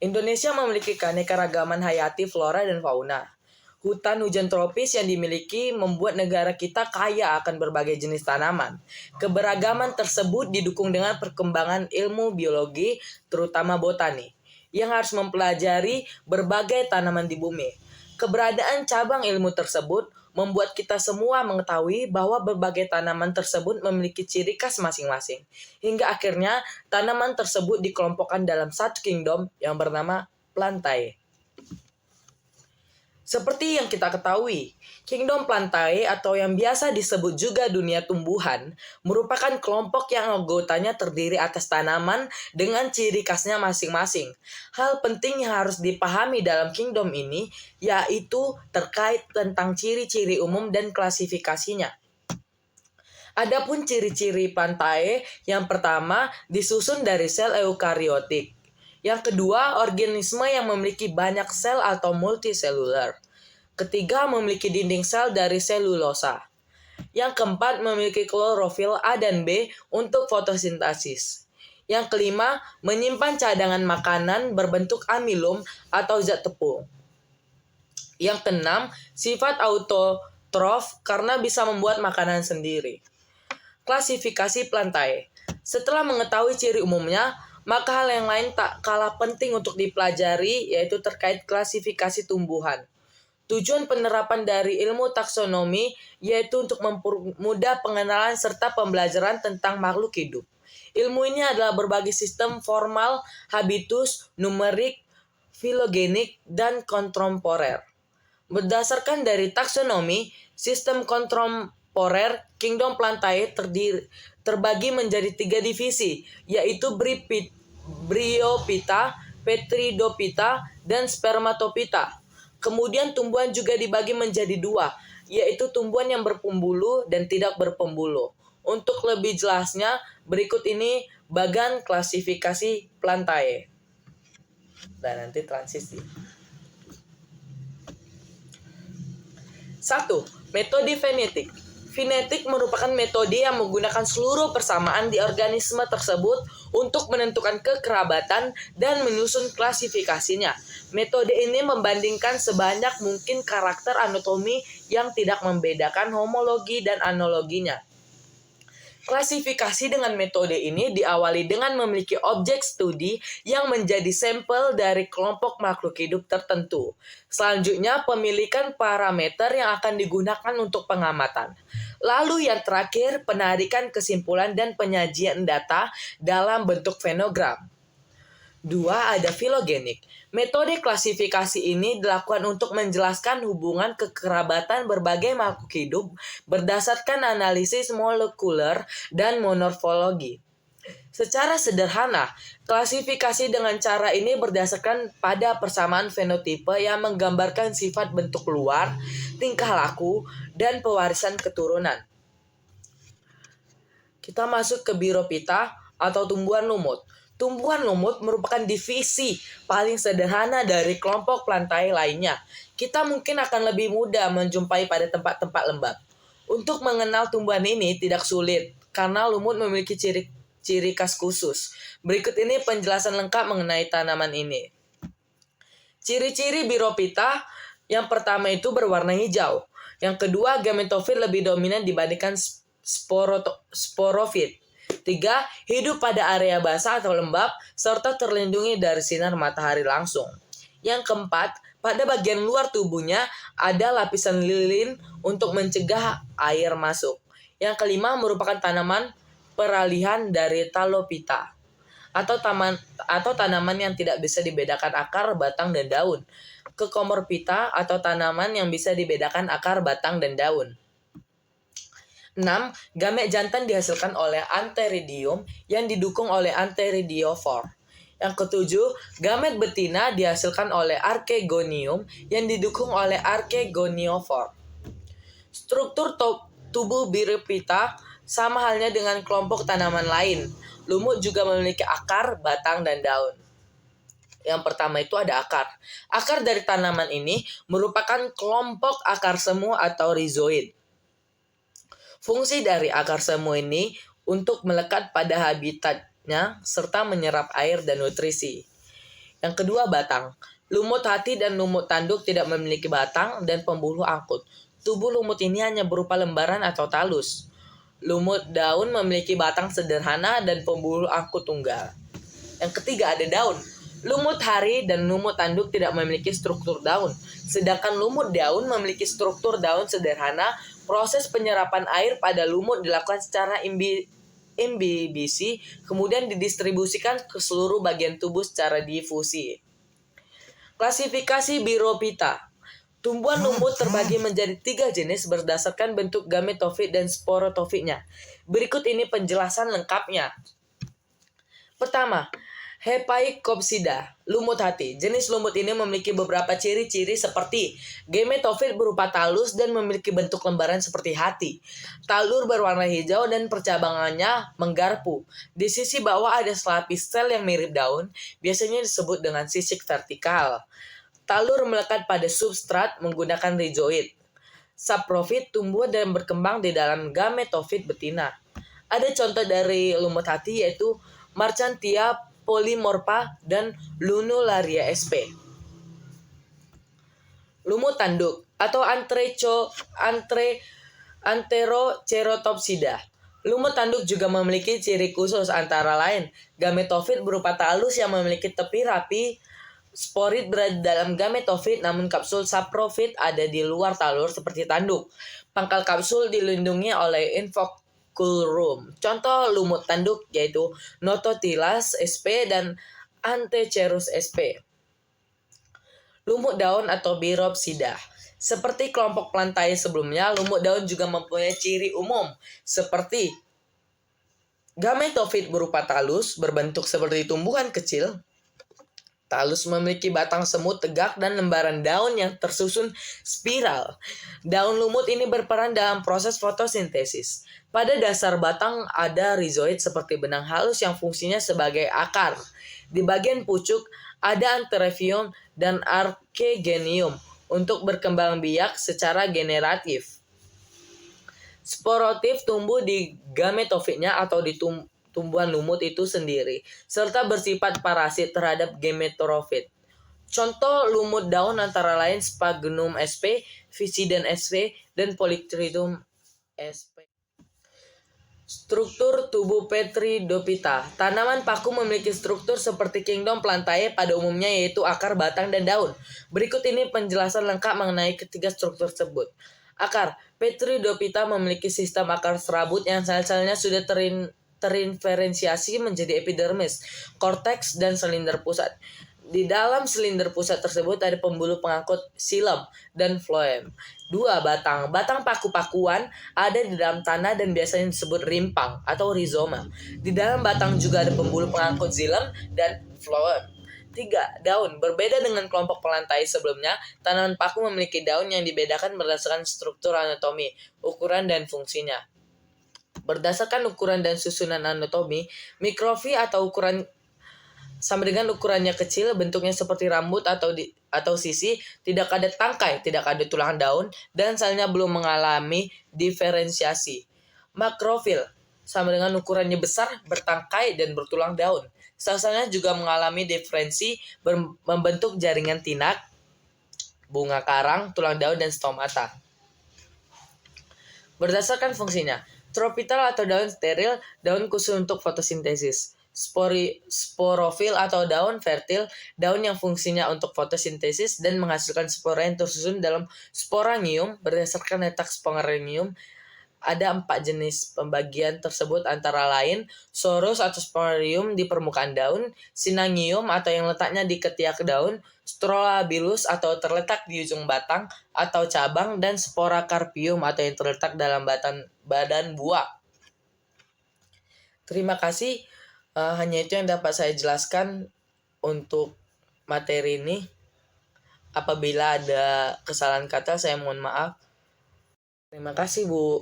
Indonesia memiliki keanekaragaman hayati flora dan fauna. Hutan hujan tropis yang dimiliki membuat negara kita kaya akan berbagai jenis tanaman. Keberagaman tersebut didukung dengan perkembangan ilmu biologi, terutama botani, yang harus mempelajari berbagai tanaman di bumi. Keberadaan cabang ilmu tersebut membuat kita semua mengetahui bahwa berbagai tanaman tersebut memiliki ciri khas masing-masing. Hingga akhirnya tanaman tersebut dikelompokkan dalam satu kingdom yang bernama Plantae. Seperti yang kita ketahui, Kingdom Plantae atau yang biasa disebut juga dunia tumbuhan merupakan kelompok yang anggotanya terdiri atas tanaman dengan ciri khasnya masing-masing. Hal penting yang harus dipahami dalam kingdom ini yaitu terkait tentang ciri-ciri umum dan klasifikasinya. Adapun ciri-ciri Plantae, yang pertama disusun dari sel eukariotik. Yang kedua, organisme yang memiliki banyak sel atau multiselular. Ketiga, memiliki dinding sel dari selulosa. Yang keempat, memiliki klorofil A dan B untuk fotosintesis. Yang kelima, menyimpan cadangan makanan berbentuk amilum atau zat tepung. Yang keenam, sifat autotrof karena bisa membuat makanan sendiri. Klasifikasi Plantae. Setelah mengetahui ciri umumnya, maka hal yang lain tak kalah penting untuk dipelajari yaitu terkait klasifikasi tumbuhan. Tujuan penerapan dari ilmu taksonomi yaitu untuk mempermudah pengenalan serta pembelajaran tentang makhluk hidup. Ilmu ini adalah berbagai sistem formal, habitus, numerik, filogenik, dan kontemporer. Berdasarkan dari taksonomi, sistem kontemporer Kingdom Plantae terbagi menjadi 3 divisi, yaitu Bryophyta, Petridophyta, dan Spermatophyta. Kemudian tumbuhan juga dibagi menjadi 2, yaitu tumbuhan yang berpembuluh dan tidak berpembuluh. Untuk lebih jelasnya, berikut ini bagan klasifikasi Plantae. Dan nanti transisi. 1. Metode fenetik. Fenetik merupakan metode yang menggunakan seluruh persamaan di organisme tersebut untuk menentukan kekerabatan dan menyusun klasifikasinya. Metode ini membandingkan sebanyak mungkin karakter anatomi yang tidak membedakan homologi dan analoginya. Klasifikasi dengan metode ini diawali dengan memiliki objek studi yang menjadi sampel dari kelompok makhluk hidup tertentu. Selanjutnya, pemilikan parameter yang akan digunakan untuk pengamatan. Lalu yang terakhir, penarikan kesimpulan dan penyajian data dalam bentuk fenogram. 2. Ada filogenik. Metode klasifikasi ini dilakukan untuk menjelaskan hubungan kekerabatan berbagai makhluk hidup berdasarkan analisis molekuler dan morfologi. Secara sederhana, klasifikasi dengan cara ini berdasarkan pada persamaan fenotipe yang menggambarkan sifat bentuk luar, tingkah laku, dan pewarisan keturunan. Kita masuk ke Bryophyta atau tumbuhan lumut. Tumbuhan lumut merupakan divisi paling sederhana dari kelompok Plantae lainnya. Kita mungkin akan lebih mudah menjumpai pada tempat-tempat lembab. Untuk mengenal tumbuhan ini tidak sulit, karena lumut memiliki ciri khas khusus. Berikut ini penjelasan lengkap mengenai tanaman ini. Ciri-ciri Bryophyta, yang pertama itu berwarna hijau. Yang kedua, gametofit lebih dominan dibandingkan sporofit. 3. Hidup pada area basah atau lembab, serta terlindungi dari sinar matahari langsung. Yang keempat, pada bagian luar tubuhnya ada lapisan lilin untuk mencegah air masuk. Yang kelima, merupakan tanaman peralihan dari Talophyta, atau tanaman yang tidak bisa dibedakan akar, batang, dan daun, ke Comorophyta atau tanaman yang bisa dibedakan akar, batang, dan daun. 6. Gamet jantan dihasilkan oleh Antheridium yang didukung oleh Antheridiophore. Yang ketujuh, gamet betina dihasilkan oleh Archegonium yang didukung oleh Archegoniophore. Struktur tubuh Bryophyta sama halnya dengan kelompok tanaman lain. Lumut juga memiliki akar, batang, dan daun. Yang pertama itu ada akar. Akar dari tanaman ini merupakan kelompok akar semu atau rhizoid. Fungsi dari akar semu ini untuk melekat pada habitatnya serta menyerap air dan nutrisi. Yang kedua, batang. Lumut hati dan lumut tanduk tidak memiliki batang dan pembuluh angkut. Tubuh lumut ini hanya berupa lembaran atau talus. Lumut daun memiliki batang sederhana dan pembuluh angkut tunggal. Yang ketiga, ada daun. Lumut hari dan lumut tanduk tidak memiliki struktur daun. Sedangkan lumut daun memiliki struktur daun sederhana. Proses penyerapan air pada lumut dilakukan secara imbibisi, kemudian didistribusikan ke seluruh bagian tubuh secara difusi. Klasifikasi Birophyta. Tumbuhan lumut terbagi menjadi 3 jenis berdasarkan bentuk gametofit dan sporotofitnya. Berikut ini penjelasan lengkapnya. Pertama, Hepaicopsida, lumut hati. Jenis lumut ini memiliki beberapa ciri-ciri seperti gametofit berupa talus dan memiliki bentuk lembaran seperti hati. Talur berwarna hijau dan percabangannya menggarpu. Di sisi bawah ada selapis sel yang mirip daun, biasanya disebut dengan sisik vertikal. Talur melekat pada substrat menggunakan rizoid. Saprofit tumbuh dan berkembang di dalam gametofit betina. Ada contoh dari lumut hati yaitu Marchantia polymorpha dan Lunularia sp. Lumut tanduk atau Anteroceratopsida. Lumut tanduk juga memiliki ciri khusus, antara lain gametofit berupa talus yang memiliki tepi rapi. Sporit berada dalam gametofit, namun kapsul saprofit ada di luar talur seperti tanduk. Pangkal kapsul dilindungi oleh involucrum. Contoh lumut tanduk yaitu Nototilas sp dan Antecherus sp. Lumut daun atau Biropsida. Seperti kelompok plantae sebelumnya, lumut daun juga mempunyai ciri umum seperti gametofit berupa talus berbentuk seperti tumbuhan kecil. Talus memiliki batang semut tegak dan lembaran daun yang tersusun spiral. Daun lumut ini berperan dalam proses fotosintesis. Pada dasar batang ada rizoid seperti benang halus yang fungsinya sebagai akar. Di bagian pucuk ada antherapium dan archegonium untuk berkembang biak secara generatif. Sporotif tumbuh di gametofitnya atau di tumbuhan lumut itu sendiri, serta bersifat parasit terhadap gametofit. Contoh lumut daun antara lain Sphagnum sp, Visiden sp, dan Polytrichum sp. Struktur tubuh Petridophyta. Tanaman paku memiliki struktur seperti kingdom plantae pada umumnya, yaitu akar, batang, dan daun. Berikut ini penjelasan lengkap mengenai ketiga struktur tersebut. Akar. Petridophyta memiliki sistem akar serabut yang sel-selnya sudah terinferensiasi menjadi epidermis, korteks, dan silinder pusat. Di dalam silinder pusat tersebut ada pembuluh pengangkut xilem dan floem. 2. Batang. Batang paku-pakuan ada di dalam tanah dan biasanya disebut rimpang atau rizoma. Di dalam batang juga ada pembuluh pengangkut xilem dan floem. 3. Daun. Berbeda dengan kelompok plantae sebelumnya, tanaman paku memiliki daun yang dibedakan berdasarkan struktur anatomi, ukuran, dan fungsinya. Berdasarkan ukuran dan susunan anatomi, mikrofi atau ukuran sama dengan ukurannya kecil, bentuknya seperti rambut atau sisi, tidak ada tangkai, tidak ada tulang daun, dan selnya belum mengalami diferensiasi. Makrofil sama dengan ukurannya besar, bertangkai, dan bertulang daun. Sel-selnya juga mengalami diferensi, membentuk jaringan tinak, bunga karang, tulang daun, dan stomata. Berdasarkan fungsinya, tropital atau daun steril, daun khusus untuk fotosintesis. Sporofil atau daun fertil, daun yang fungsinya untuk fotosintesis dan menghasilkan spora yang tersusun dalam sporangium. Berdasarkan letak sporangium, ada 4 jenis pembagian tersebut, antara lain sorus atau sporarium di permukaan daun, sinangium atau yang letaknya di ketiak daun, strobilus atau terletak di ujung batang atau cabang, dan sporacarpium atau yang terletak dalam badan buah. Terima kasih. Hanya itu yang dapat saya jelaskan untuk materi ini. Apabila ada kesalahan kata, saya mohon maaf. Terima kasih, Bu.